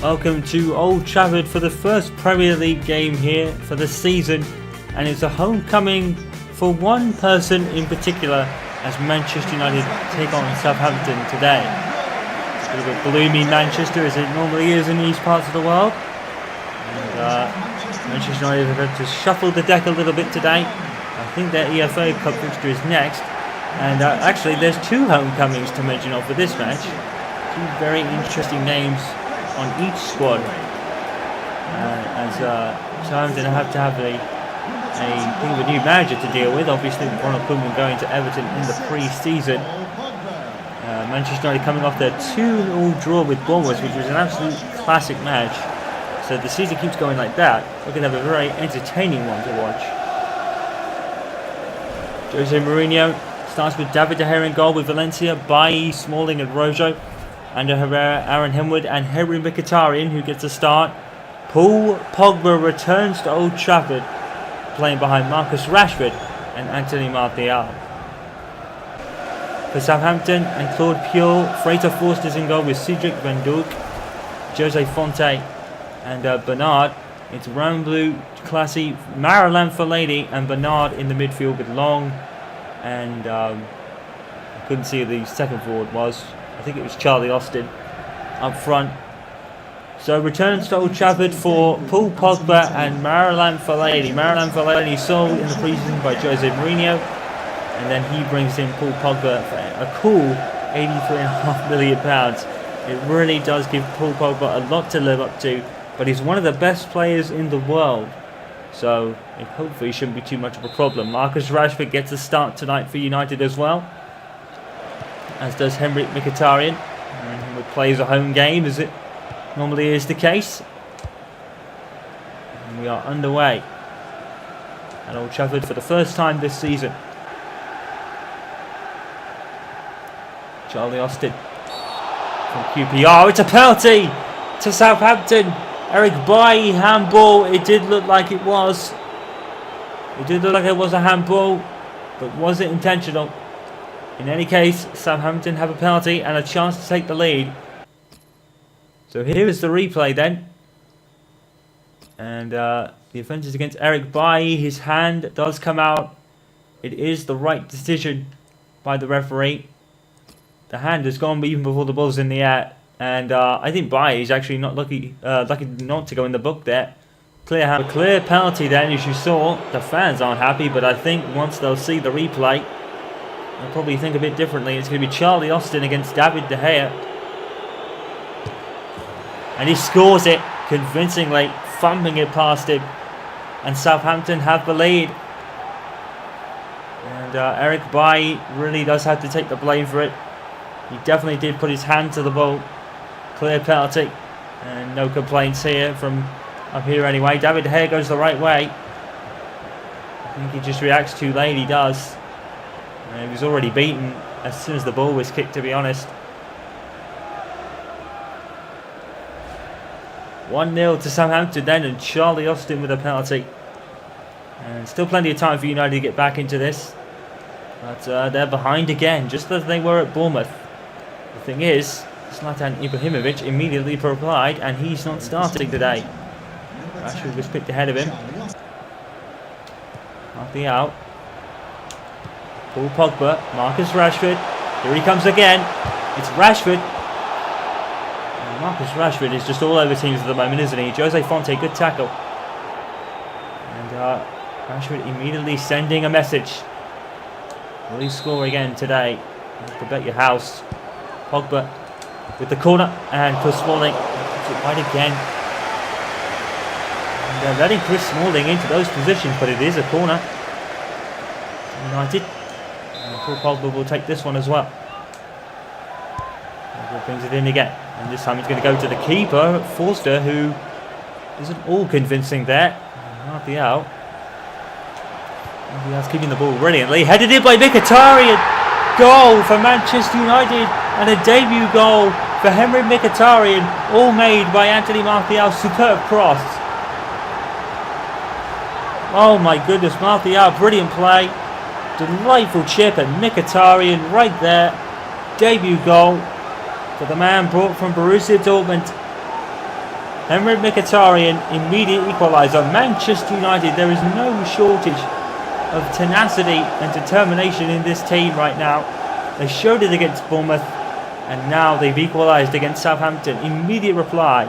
Welcome to Old Trafford for the first Premier League game here for the season, and it's a homecoming for one person in particular as Manchester United take on Southampton today. It's a bit of a gloomy Manchester as it normally is in these parts of the world, and Manchester United have had to shuffle the deck a little bit today. I think their EFA Cup fixture is next, and actually there's two homecomings to mention of for this match. Two very interesting names on each squad, as Southampton have to have a new manager to deal with. Obviously, Ronald Koeman going to Everton in the pre-season. Manchester United coming off their 2-2 draw with Bournemouth, which was an absolute classic match. So the season keeps going like that. We're going to have a very entertaining one to watch. Jose Mourinho starts with David De Gea in goal with Valencia, Bailly, Smalling and Rojo. Ander Herrera, Aaron Henwood and Henry Mkhitaryan who gets a start. Paul Pogba returns to Old Trafford, playing behind Marcus Rashford and Anthony Martial. For Southampton and Claude Puel, Frater Forster's in goal with Cedric Van Dijk, Jose Fonte and Bernard. It's Ramblou, Classy, Marouane Fellaini and Bernard in the midfield with Long and I couldn't see who the second forward was. I think it was Charlie Austin up front. So returns to Old Trafford for Paul Pogba and Marouane Fellaini. Marouane Fellaini sold in the preseason by Jose Mourinho, and then he brings in Paul Pogba for a cool £83.5 million. It really does give Paul Pogba a lot to live up to, but he's one of the best players in the world, so it hopefully shouldn't be too much of a problem. Marcus Rashford gets a start tonight for United as well, as does Henry Mkhitaryan, and he plays a home game as it normally is the case. And we are underway at Old Trafford for the first time this season. Charlie Austin from QPR. It's a penalty to Southampton. Eric Bailly handball. It did look like it was. It did look like it was a handball, but was it intentional? In any case, Southampton have a penalty and a chance to take the lead. So here is the replay then. And the offence is against Eric Bailly. His hand does come out. It is the right decision by the referee. The hand has gone even before the ball's in the air. And I think Bailly is actually not lucky not to go in the book there. A clear penalty then, as you saw. The fans aren't happy, but I think once they'll see the replay, I'll probably think a bit differently. It's going to be Charlie Austin against David De Gea. And he scores it convincingly, thumping it past him. And Southampton have the lead. And Eric Bailly really does have to take the blame for it. He definitely did put his hand to the ball. Clear penalty. And no complaints here from up here anyway. David De Gea goes the right way. I think he just reacts too late, he does. He was already beaten as soon as the ball was kicked, to be honest. 1-0 to Southampton then, and Charlie Austin with a penalty. And still plenty of time for United to get back into this. But they're behind again, just as they were at Bournemouth. The thing is, Zlatan Ibrahimovic immediately replied, and he's not starting today. Rashford was picked ahead of him. Martial. Paul Pogba, Marcus Rashford, here he comes again, it's Rashford. And Marcus Rashford is just all over teams at the moment, isn't he? Jose Fonte, good tackle. And Rashford immediately sending a message. Will he score again today? You have to bet your house. Pogba with the corner, and Chris Smalling puts it right again. And they're letting Chris Smalling into those positions, but it is a corner. United. Paul Pogba will take this one as well. Pogba brings it in again, and this time he's going to go to the keeper, Forster, who isn't all convincing there. Martial's keeping the ball brilliantly, headed in by Mkhitaryan. Goal for Manchester United, and a debut goal for Henry Mkhitaryan, all made by Anthony Martial's superb cross. Oh my goodness, Martial, brilliant play. Delightful chip, and Mkhitaryan right there. Debut goal for the man brought from Borussia Dortmund. Henrik Mkhitaryan, immediate equaliser. Manchester United, there is no shortage of tenacity and determination in this team right now. They showed it against Bournemouth, and now they've equalised against Southampton. Immediate reply.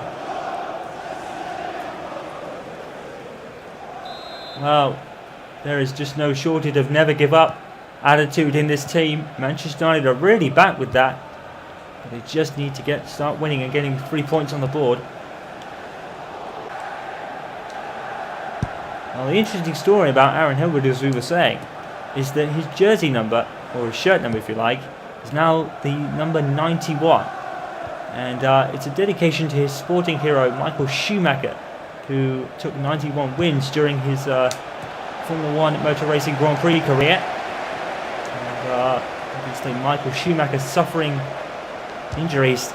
Well, there is just no shortage of never give up attitude in this team. Manchester United are really back with that. They just need to start winning and getting 3 points on the board. Well, the interesting story about Aaron Hill-Wood, as we were saying, is that his jersey number, or his shirt number if you like, is now the number 91. And it's a dedication to his sporting hero Michael Schumacher, who took 91 wins during his Formula 1 motor racing Grand Prix career. And obviously Michael Schumacher suffering injuries,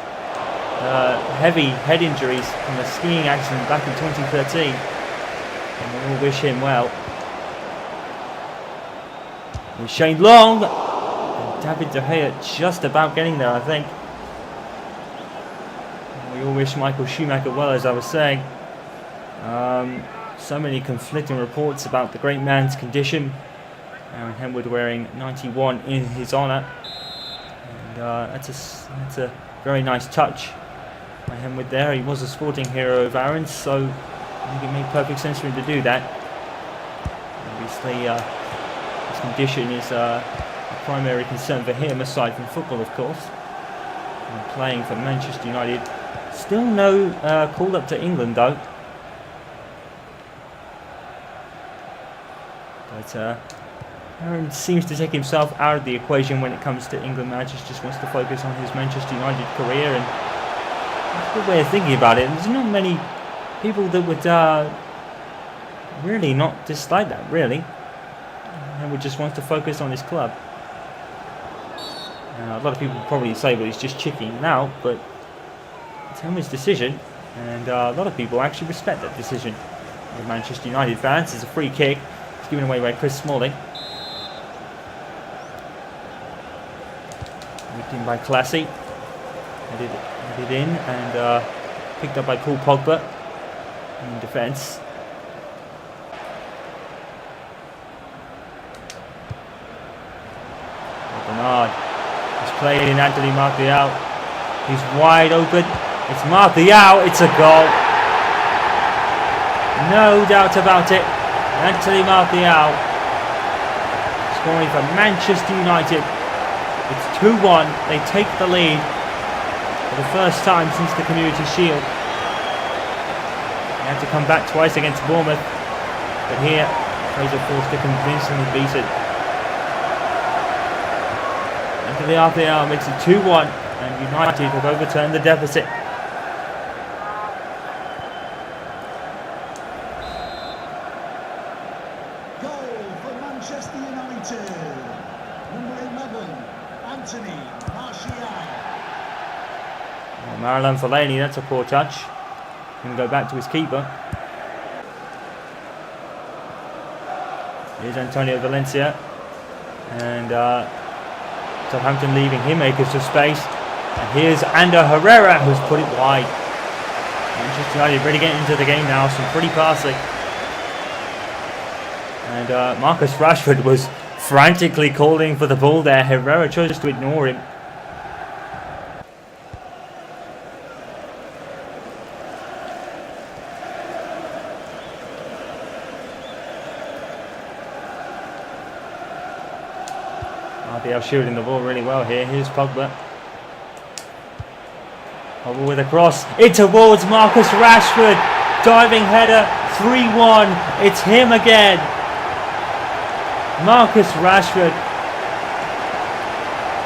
heavy head injuries from a skiing accident back in 2013. And we all wish him well. With Shane Long and David De Gea just about getting there, I think. And we all wish Michael Schumacher well, as I was saying. So many conflicting reports about the great man's condition. Aaron Hill-Wood wearing 91 in his honour. And that's a very nice touch by Hill-Wood there. He was a sporting hero of Aaron's, so I think it made perfect sense for him to do that. Obviously, his condition is a primary concern for him, aside from football, of course. And playing for Manchester United. Still no call up to England, though. But Aaron seems to take himself out of the equation when it comes to England matches. Just wants to focus on his Manchester United career, and that's a good way of thinking about it. And there's not many people that would really not dislike that, really. And would just want to focus on his club. A lot of people probably say, well, he's just chickening out, but it's Henry's decision, and a lot of people actually respect that decision. The Manchester United fans, it's a free kick. It's given away by Chris Smalling. Moved in by Classy. Headed in and picked up by Paul Pogba in defence. Bernard is playing in Anthony Martial. He's wide open. It's Martial. It's a goal. No doubt about it. Anthony Martial scoring for Manchester United. It's 2-1. They take the lead for the first time since the Community Shield. They had to come back twice against Bournemouth, but here Fraser forced to convincingly beat it. Anthony Martial makes it 2-1, and United have overturned the deficit. Marouane Fellaini, that's a poor touch. Going to go back to his keeper. Here's Antonio Valencia. And Southampton leaving him acres of space. And here's Ander Herrera, who's put it wide. Manchester United really getting into the game now. Some pretty passing. And Marcus Rashford was frantically calling for the ball there. Herrera chose to ignore him. Martial shielding the ball really well here. Here's Pogba. Pogba with a cross. In towards Marcus Rashford. Diving header. 3-1. It's him again. Marcus Rashford.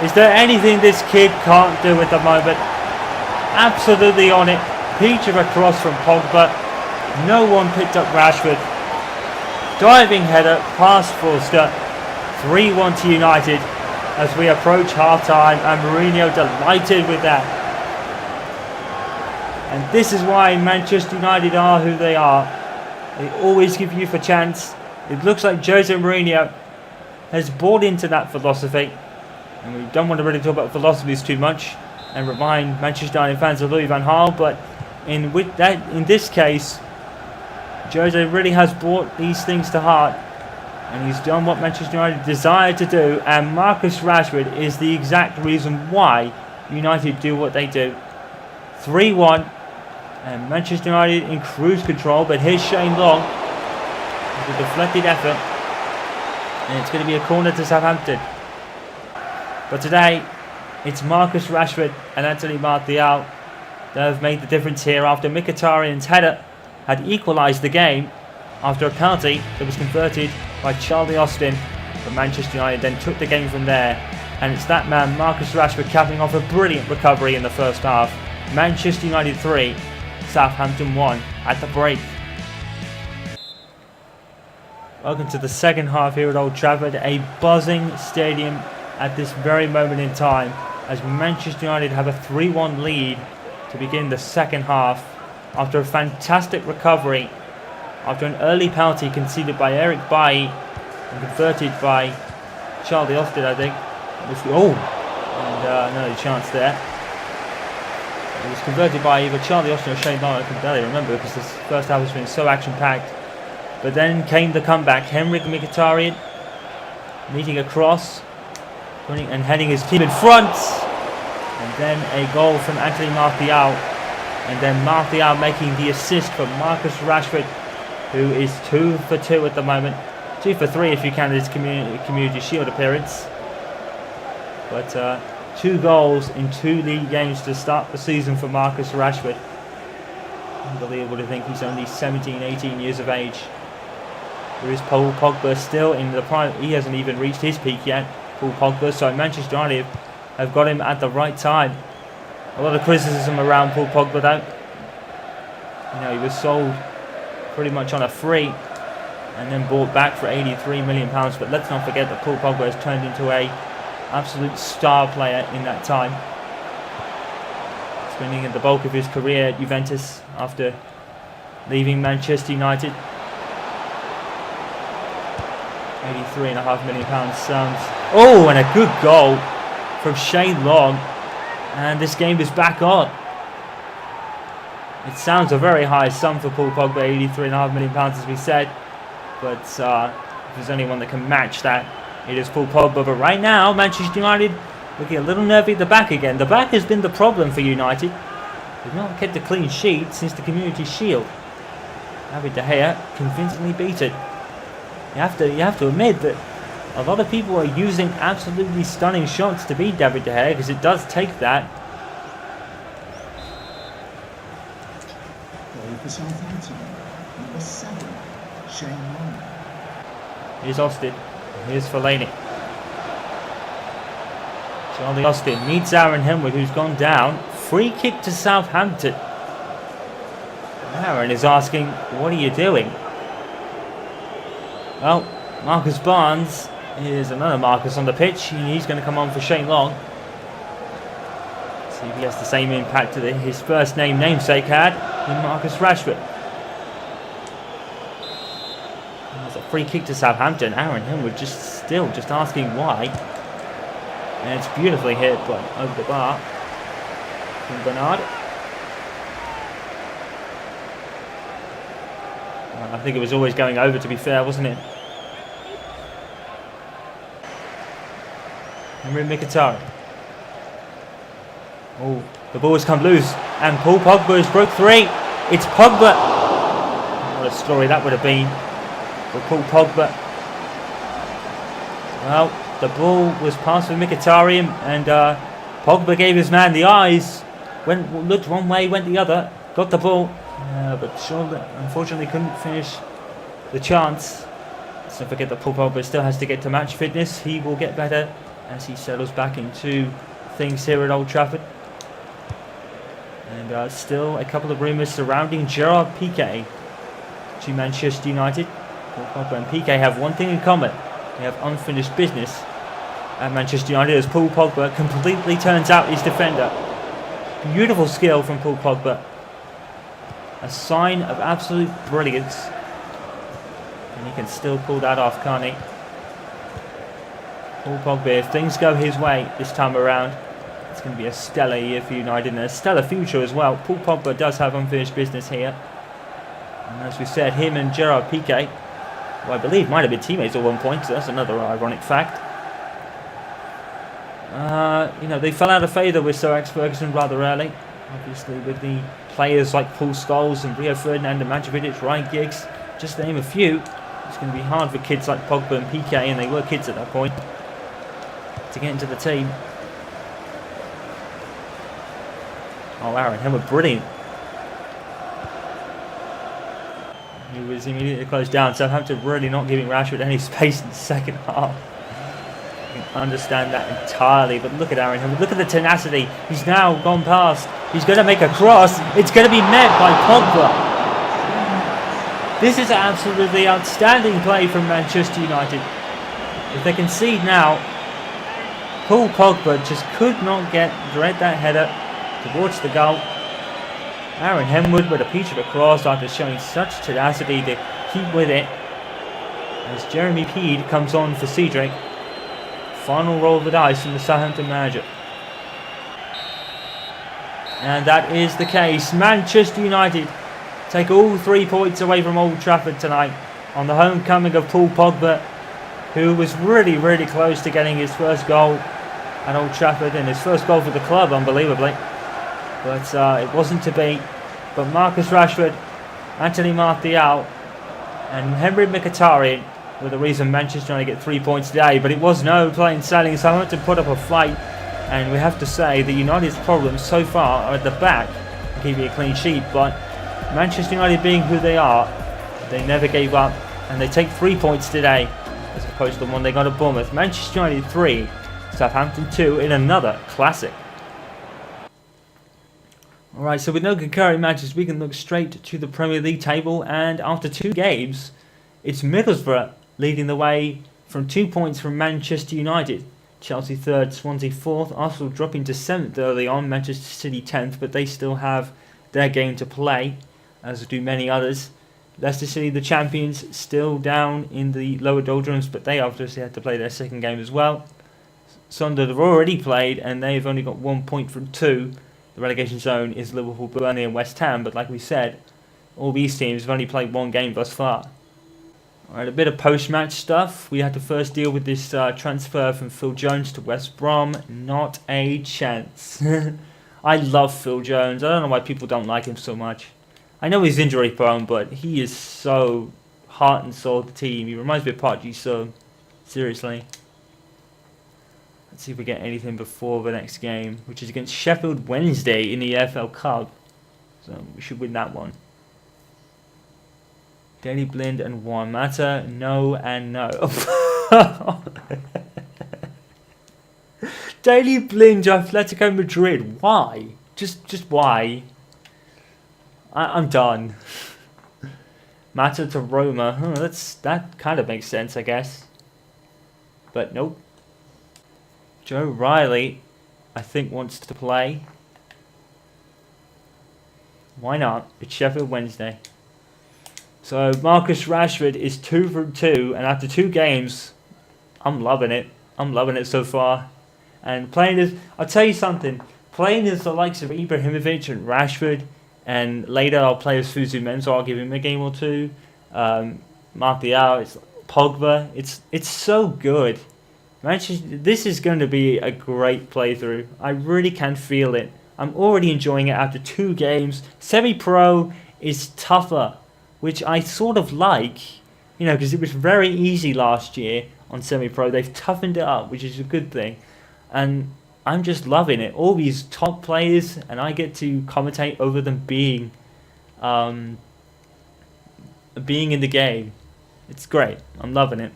Is there anything this kid can't do at the moment? Absolutely on it. Peach of a cross from Pogba. No one picked up Rashford. Diving header past Forster. 3-1 to United as we approach half-time, and Mourinho delighted with that. And this is why Manchester United are who they are. They always give you a chance. It looks like Jose Mourinho has bought into that philosophy, and we don't want to really talk about philosophies too much and remind Manchester United fans of Louis van Gaal, but in this case, Jose really has brought these things to heart, and he's done what Manchester United desired to do, and Marcus Rashford is the exact reason why United do what they do. 3-1, and Manchester United in cruise control, but here's Shane Long with a deflected effort, and it's going to be a corner to Southampton. But today, it's Marcus Rashford and Anthony Martial that have made the difference here after Mkhitaryan's header had equalised the game after a penalty that was converted by Charlie Austin. But Manchester United then took the game from there, and it's that man Marcus Rashford capping off a brilliant recovery in the first half. Manchester United 3, Southampton 1 at the break. Welcome to the second half here at Old Trafford, a buzzing stadium at this very moment in time, as Manchester United have a 3-1 lead to begin the second half after a fantastic recovery after an early penalty conceded by Eric Bailly and converted by Charlie Austin, I think. No chance there. It was converted by either Charlie Austin or Shane Long. I can barely remember because this first half has been so action-packed. But then came the comeback. Henrik Mkhitaryan meeting a cross and heading his team in front. And then a goal from Anthony Martial. And then Martial making the assist for Marcus Rashford, who is 2 for 2 at the moment. 2 for 3 if you count his Community Shield appearance. But 2 goals in 2 league games to start the season for Marcus Rashford. Unbelievable to think he's only 17, 18 years of age. There is Paul Pogba still in the prime. He hasn't even reached his peak yet, Paul Pogba. So Manchester United have got him at the right time. A lot of criticism around Paul Pogba though. You know, he was sold pretty much on a free and then bought back for £83 million. But let's not forget that Paul Pogba has turned into a absolute star player in that time, spending the bulk of his career at Juventus after leaving Manchester United. £83.5 million sounds... Oh, and a good goal from Shane Long, and this game is back on. It sounds a very high sum for Paul Pogba, £83.5 million as we said, but if there's anyone that can match that, it is Paul Pogba. But right now, Manchester United looking a little nervy at the back again. The back has been the problem for United. They've not kept a clean sheet since the Community Shield. David De Gea convincingly beat it. You have to admit that a lot of people are using absolutely stunning shots to beat David De Gea, because it does take that. Goal for Southampton, number 7, Shane Long. Here's Austin. Here's Fellaini. Charlie Austin meets Aaron Henwood, who's gone down. Free kick to Southampton. Aaron is asking, what are you doing? Well, Marcus Barnes is another Marcus on the pitch. He's going to come on for Shane Long. See if he has the same impact that his first namesake had in Marcus Rashford. There's a free kick to Southampton. Aaron Henwood just asking why. And it's beautifully hit, but over the bar from Bernard. I think it was always going over, to be fair, wasn't it? Henrik Mkhitaryan. Oh, the ball has come loose, and Paul Pogba has broke 3. It's Pogba. What a story that would have been for Paul Pogba. Well, the ball was passed for Mkhitaryan, and Pogba gave his man the eyes. Looked one way, went the other, got the ball, but unfortunately couldn't finish the chance. Let's not forget that Paul Pogba still has to get to match fitness. He will get better as he settles back into things here at Old Trafford. And still a couple of rumours surrounding Gerard Piqué to Manchester United. Paul Pogba and Piqué have one thing in common. They have unfinished business at Manchester United, as Paul Pogba completely turns out his defender. Beautiful skill from Paul Pogba. A sign of absolute brilliance. And he can still pull that off, can't he? Paul Pogba, if things go his way this time around, It's going to be a stellar year for United and a stellar future as well. Paul Pogba does have unfinished business here. And as we said, him and Gerard Piqué, who I believe might have been teammates at one point, so that's another ironic fact. They fell out of favour with Sir Alex Ferguson rather early. Obviously with the players like Paul Scholes and Rio Ferdinand and Mandzukic, Ryan Giggs, just to name a few. It's going to be hard for kids like Pogba and Piqué, and they were kids at that point, to get into the team. Oh, Aaron Hemwood, brilliant. He was immediately closed down. Southampton really not giving Rashford any space in the second half. I can understand that entirely, but look at Aaron Hemwood. Look at the tenacity. He's now gone past. He's going to make a cross. It's going to be met by Pogba. This is absolutely outstanding play from Manchester United. If they concede now, Paul Pogba just could not direct that header towards the goal. Aaron Hemwood with a piece of a cross after showing such tenacity to keep with it. As Jeremy Peed comes on for Cedric. Final roll of the dice from the Southampton manager. And that is the case. Manchester United take all 3 points away from Old Trafford tonight on the homecoming of Paul Pogba, who was really, really close to getting his first goal at Old Trafford and his first goal for the club, unbelievably. But it wasn't to be. But Marcus Rashford, Anthony Martial and Henry Mkhitaryan were the reason Manchester United get 3 points today. But it was no plain sailing. Southampton put up a fight, and we have to say that United's problems so far are at the back, keeping a clean sheet. But Manchester United being who they are, they never gave up, and they take 3 points today as opposed to the one they got at Bournemouth. Manchester United 3, Southampton 2 in another classic. Alright, so with no concurring matches, we can look straight to the Premier League table, and after 2 games, it's Middlesbrough leading the way from 2 points from Manchester United. Chelsea 3rd, Swansea 4th, Arsenal dropping to 7th early on, Manchester City 10th, but they still have their game to play, as do many others. Leicester City, the champions, still down in the lower doldrums, but they obviously had to play their second game as well. Sunderland have already played, and they've only got 1 point from 2. The relegation zone is Liverpool, Burnley and West Ham, but like we said, all these teams have only played 1 game thus far. Alright, a bit of post-match stuff. We had to first deal with this transfer from Phil Jones to West Brom. Not a chance. I love Phil Jones. I don't know why people don't like him so much. I know he's injury prone, but he is so heart and soul of the team. He reminds me of Park so seriously. Let's see if we get anything before the next game, which is against Sheffield Wednesday in the EFL Cup. So we should win that one. Daley Blind and Juan Mata, no and no. Daley Blind, Atletico Madrid. Why? Just why? I'm done. Mata to Roma. That kind of makes sense, I guess. But nope. Joe Riley, I think, wants to play. Why not? It's Sheffield Wednesday. So Marcus Rashford is 2 from 2, and after 2 games, I'm loving it. I'm loving it so far. And playing as, I'll tell you something, playing as the likes of Ibrahimovic and Rashford, and later I'll play as Fosu-Mensah, I'll give him a game or 2. Martial, it's Pogba, it's so good. This is going to be a great playthrough. I really can feel it. I'm already enjoying it after 2 games. Semi-pro is tougher, which I sort of like, because it was very easy last year on semi-pro. They've toughened it up, which is a good thing. And I'm just loving it. All these top players, and I get to commentate over them being in the game. It's great. I'm loving it.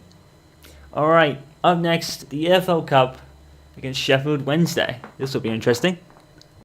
Alright, up next, the EFL Cup against Sheffield Wednesday. This will be interesting.